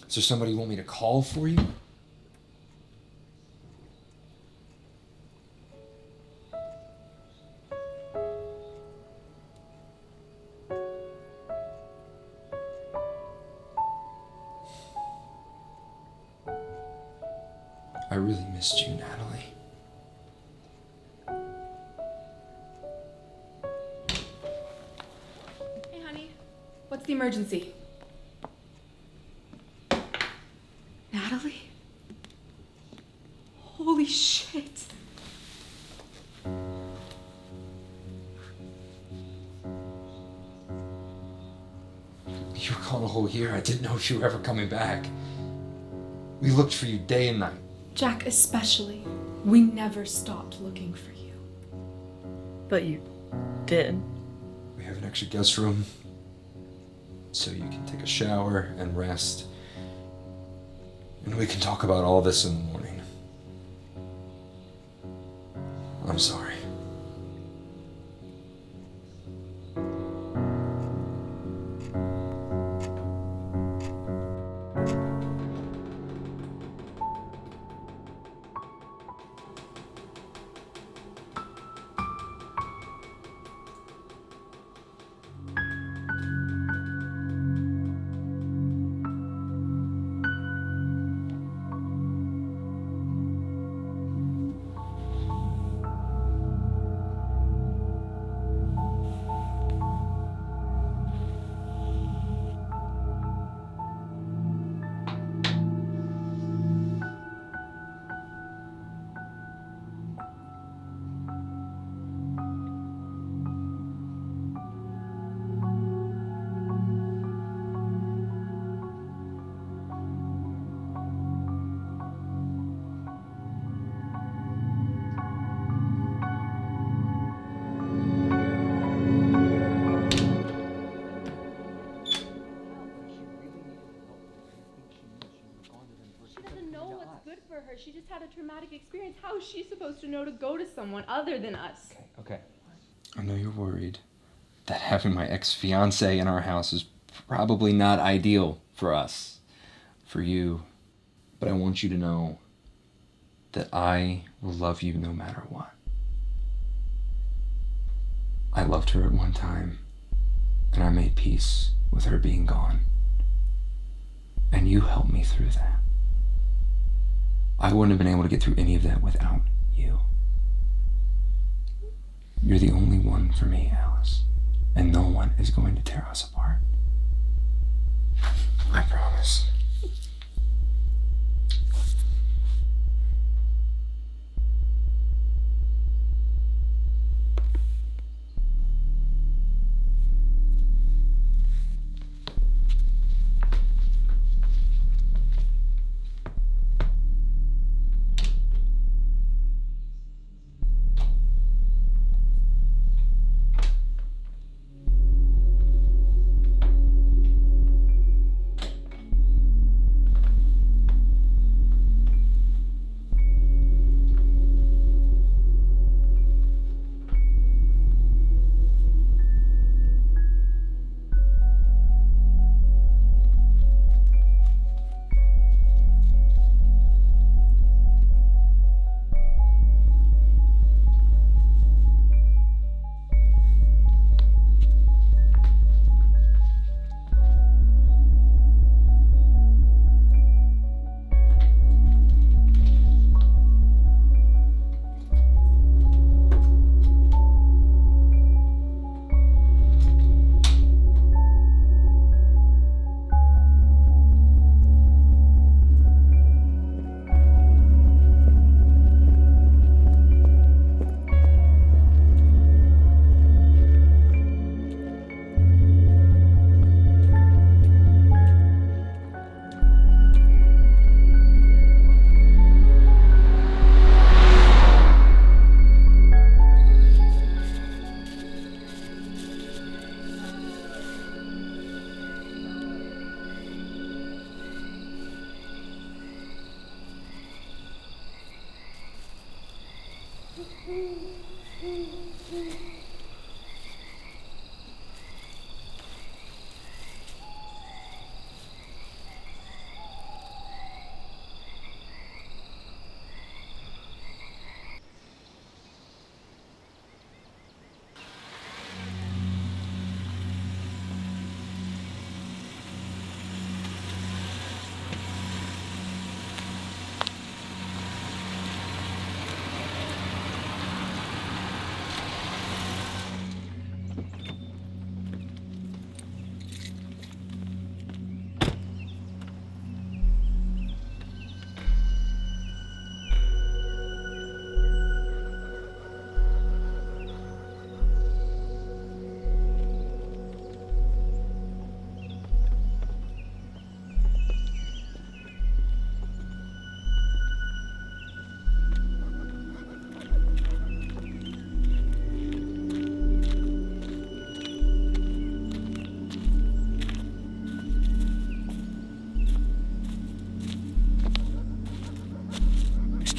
Is there somebody you want me to call for you? I really missed you, Natalie. Hey, honey. What's the emergency? Natalie? Holy shit. You were gone a whole year. I didn't know if you were ever coming back. We looked for you day and night. Jack especially. We never stopped looking for you. But you did. We have an extra guest room, so you can take a shower and rest. And we can talk about all this in the morning. I'm sorry. She just had a traumatic experience. How is she supposed to know to go to someone other than us? Okay. I know you're worried that having my ex-fiancé in our house is probably not ideal for us, for you. But I want you to know that I will love you no matter what. I loved her at one time, and I made peace with her being gone. And you helped me through that. I wouldn't have been able to get through any of that without you. You're the only one for me, Alice. And no one is going to tear us apart. I promise.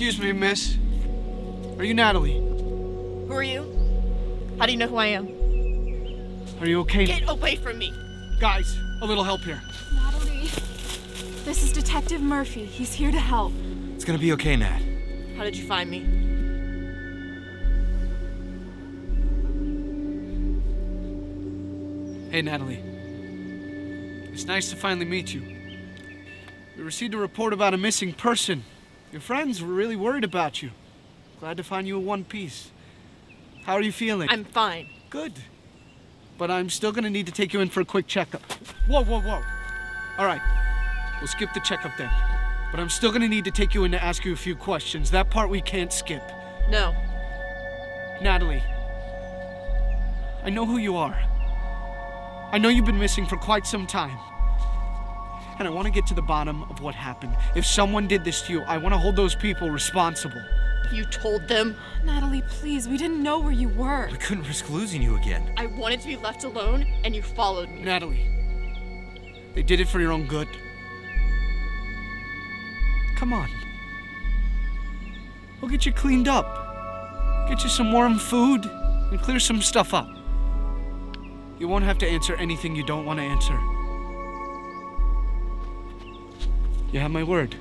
Excuse me, miss. Are you Natalie? Who are you? How do you know who I am? Are you okay? Get away from me! Guys, a little help here. Natalie, this is Detective Murphy. He's here to help. It's gonna be okay, Nat. How did you find me? Hey, Natalie. It's nice to finally meet you. We received a report about a missing person. Your friends were really worried about you. Glad to find you in one piece. How are you feeling? I'm fine. Good. But I'm still gonna need to take you in for a quick checkup. Whoa, whoa, whoa. All right, we'll skip the checkup then. But I'm still gonna need to take you in to ask you a few questions. That part we can't skip. No. Natalie, I know who you are. I know you've been missing for quite some time. And I want to get to the bottom of what happened. If someone did this to you, I want to hold those people responsible. You told them? Natalie, please, we didn't know where you were. We couldn't risk losing you again. I wanted to be left alone, and you followed me. Natalie, they did it for your own good. Come on. We'll get you cleaned up. Get you some warm food and clear some stuff up. You won't have to answer anything you don't want to answer. You have my word.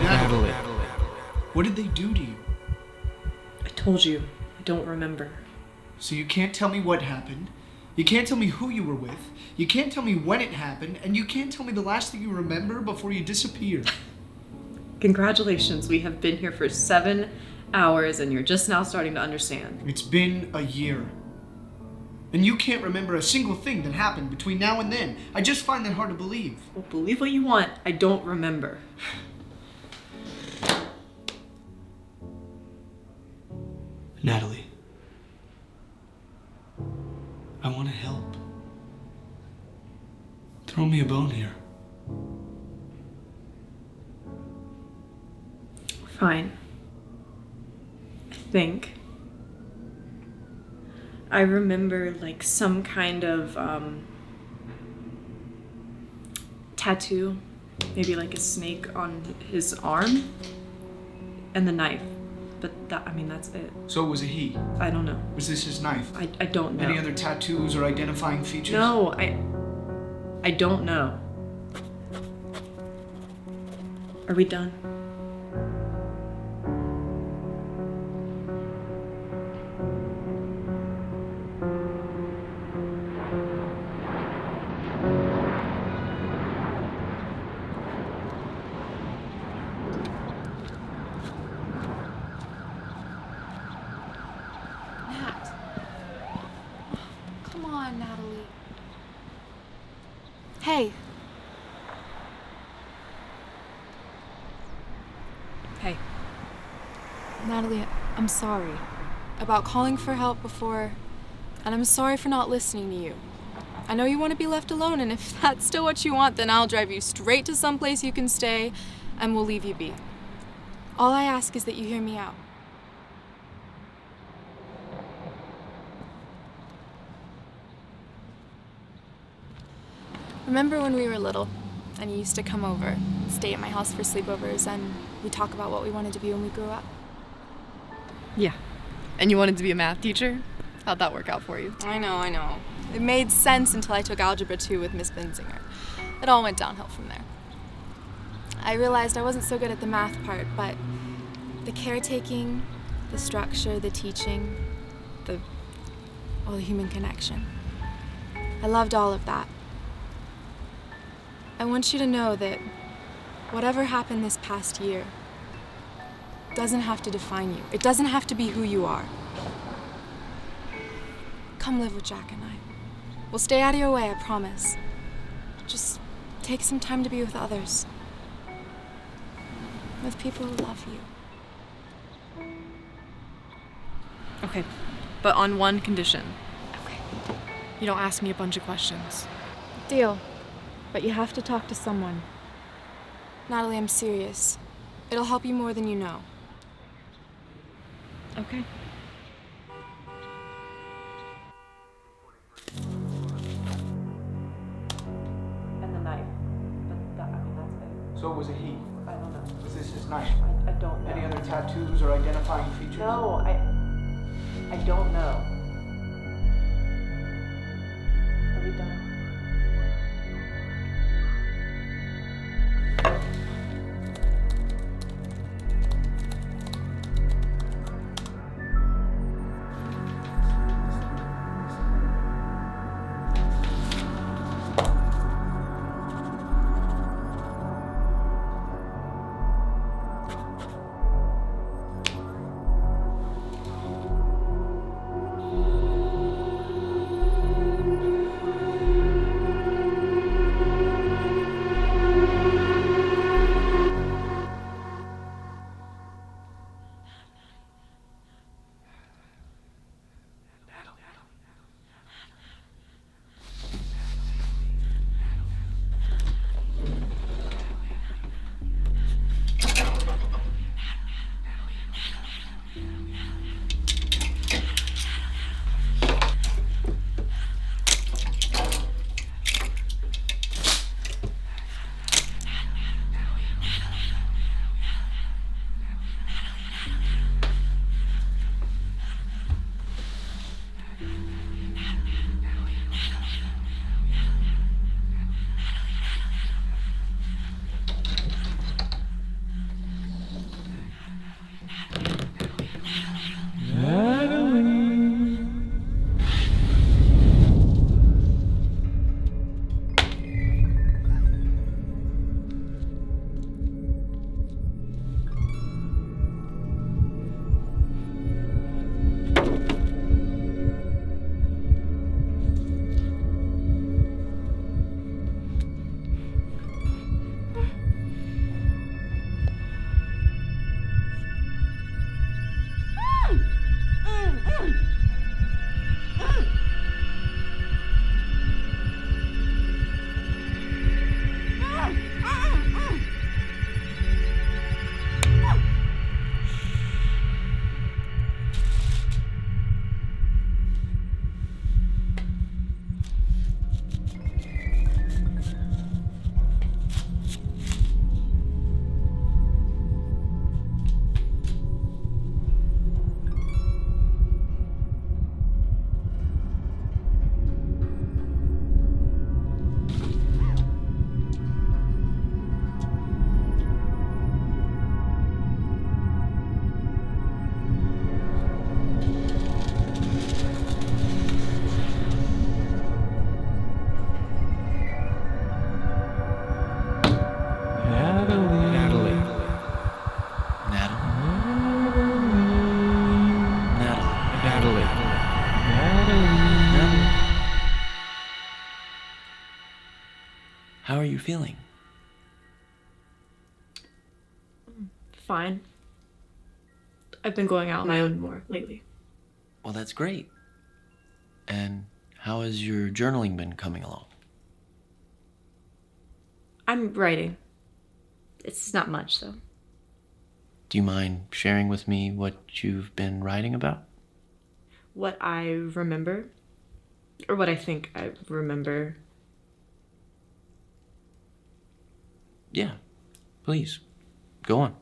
Natalie. What did they do to you? I told you, I don't remember. So you can't tell me what happened. You can't tell me who you were with. You can't tell me when it happened. And you can't tell me the last thing you remember before you disappear. Congratulations, we have been here for 7 hours and you're just now starting to understand. It's been a year. And you can't remember a single thing that happened between now and then. I just find that hard to believe. Well, believe what you want, I don't remember. Natalie, I want to help. Throw me a bone here. Fine. I think. I remember like some kind of tattoo, maybe like a snake on his arm, and the knife. But that, I mean, that's it. So it was a he. I don't know. Was this his knife? I don't know. Any other tattoos or identifying features? No, I don't know. Are we done? Nat. Come on, Natalie. Hey. Hey. Natalie, I'm sorry about calling for help before, and I'm sorry for not listening to you. I know you want to be left alone, and if that's still what you want, then I'll drive you straight to someplace you can stay, and we'll leave you be. All I ask is that you hear me out. Remember when we were little, and you used to come over, stay at my house for sleepovers, and we'd talk about what we wanted to be when we grew up? Yeah. And you wanted to be a math teacher? How'd that work out for you? I know. It made sense until I took Algebra 2 with Miss Binzinger. It all went downhill from there. I realized I wasn't so good at the math part, but the caretaking, the structure, the teaching, the human connection. I loved all of that. I want you to know that whatever happened this past year doesn't have to define you. It doesn't have to be who you are. Come live with Jack and I. We'll stay out of your way, I promise. Just take some time to be with others. With people who love you. Okay, but on one condition. Okay. You don't ask me a bunch of questions. Deal. But you have to talk to someone. Natalie, I'm serious. It'll help you more than you know. Okay. And the knife. But that's it. So it was a he. I don't know. Was this his knife? I don't know. Any other tattoos or identifying features? No, I don't know. Are we done? How are you feeling? Fine. I've been going out on my own more lately. Well, that's great. And how has your journaling been coming along? I'm writing. It's not much, though. Do you mind sharing with me what you've been writing about? What I remember, or what I think I remember. Yeah, please. Go on.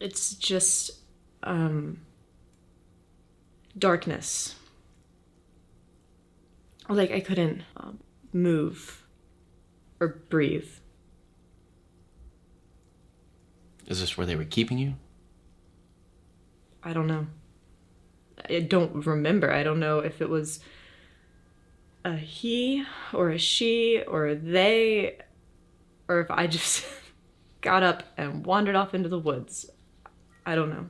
It's just, darkness. Like, I couldn't move or breathe. Is this where they were keeping you? I don't know. I don't remember. I don't know if it was a he or a she or a they, or if I just got up and wandered off into the woods. I don't know.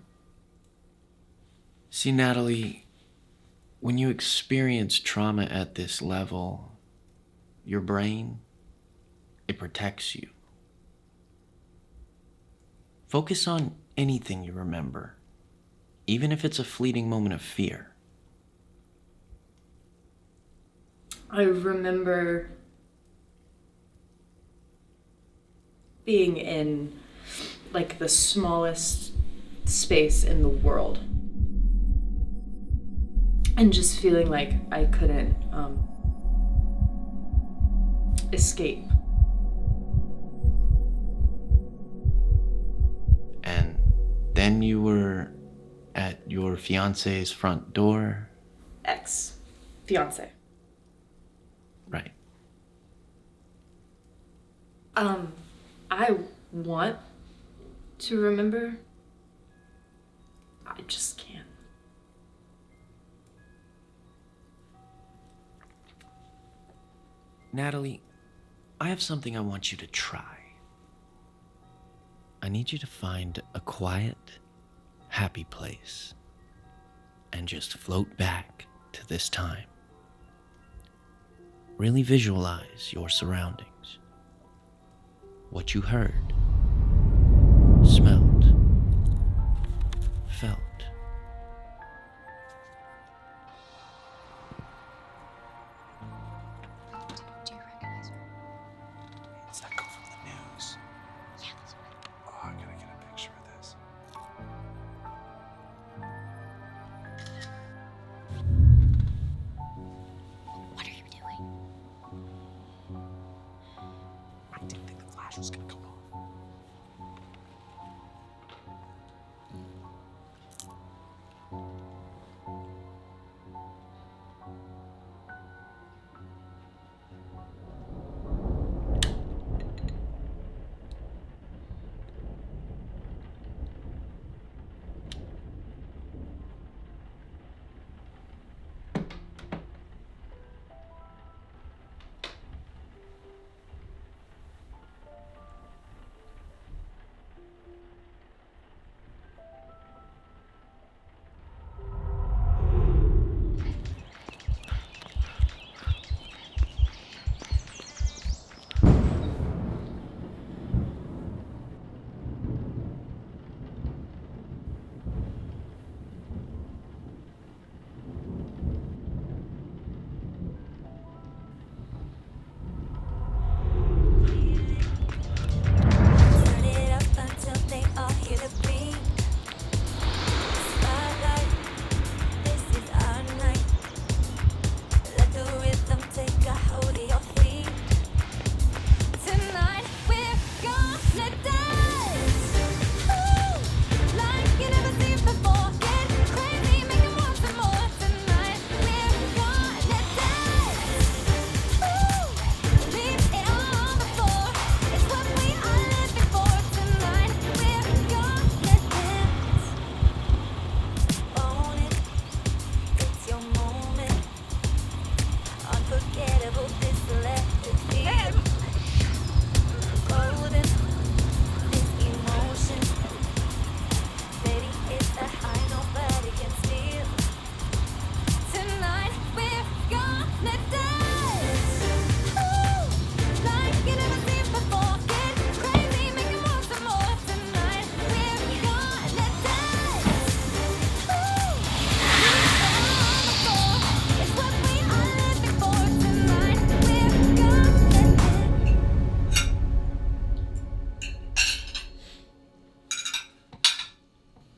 See, Natalie, when you experience trauma at this level, your brain, it protects you. Focus on anything you remember, even if it's a fleeting moment of fear. I remember being in, like, the smallest space in the world. And just feeling like I couldn't escape. And then you were at your fiance's front door. Ex-fiance. Right. I want to remember. I just can't. Natalie, I have something I want you to try. I need you to find a quiet, happy place and just float back to this time. Really visualize your surroundings, what you heard, smelled, felt. Do you recognize her? It's that girl from the news. Yeah, that's right. Oh, I gotta get a picture of this. What are you doing? I didn't think the flash was gonna come on.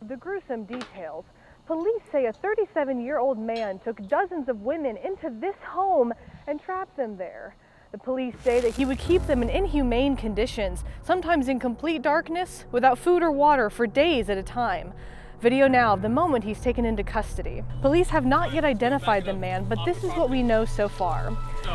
The gruesome details. Police say a 37-year-old man took dozens of women into this home and trapped them there. The police say that he would keep them in inhumane conditions, sometimes in complete darkness, without food or water for days at a time. Video now of the moment he's taken into custody. Police have not yet identified the man, but this is what we know so far.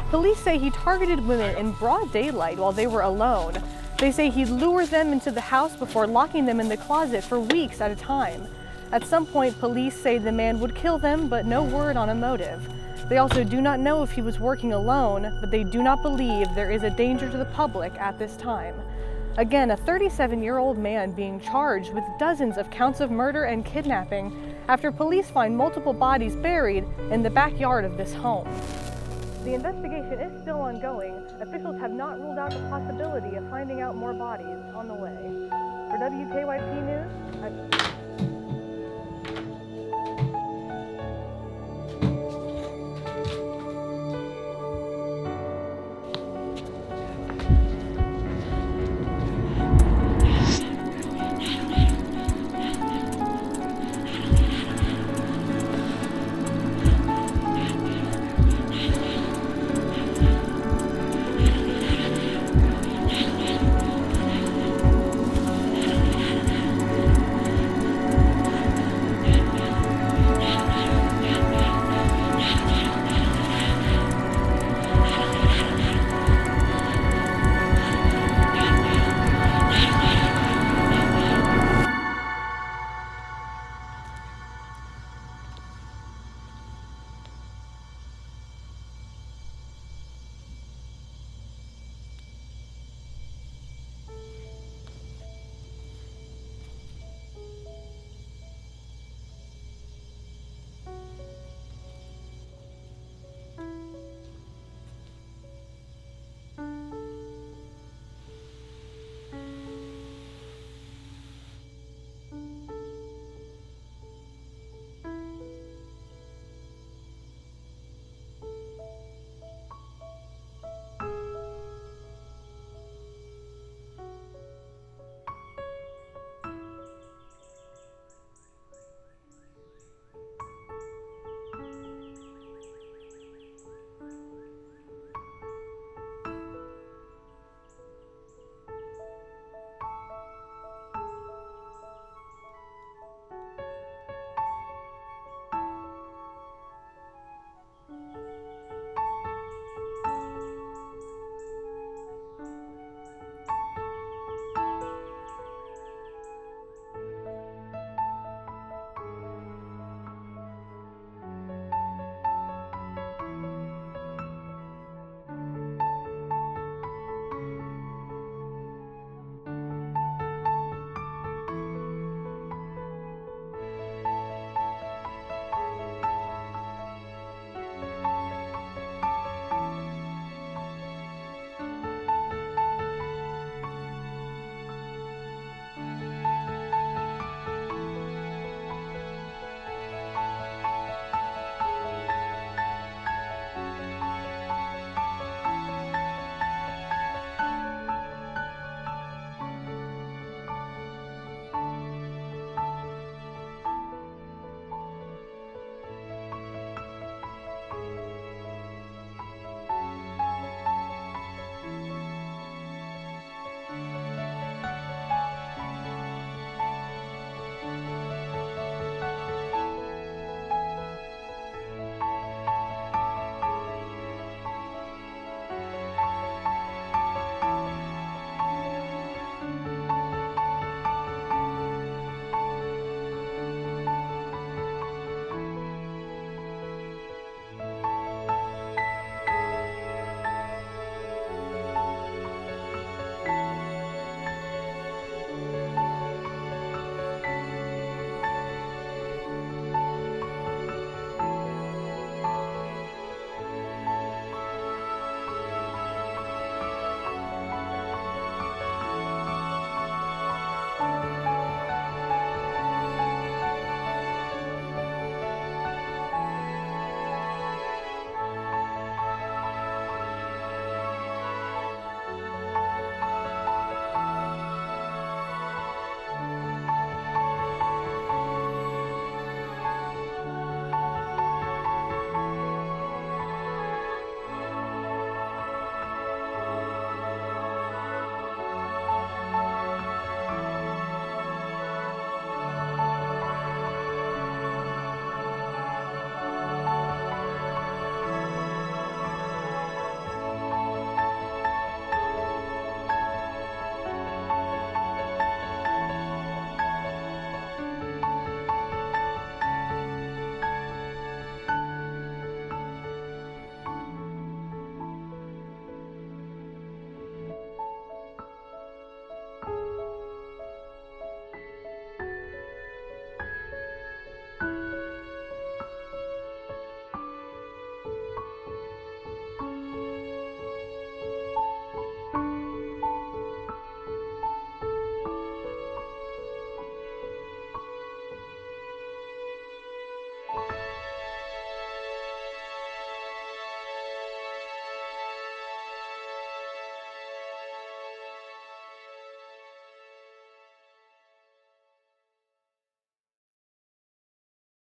Police say he targeted women in broad daylight while they were alone. They say he'd lure them into the house before locking them in the closet for weeks at a time. At some point, police say the man would kill them, but no word on a motive. They also do not know if he was working alone, but they do not believe there is a danger to the public at this time. Again, a 37-year-old man being charged with dozens of counts of murder and kidnapping after police find multiple bodies buried in the backyard of this home. The investigation is still ongoing. Officials have not ruled out the possibility of finding out more bodies on the way. For WKYP News,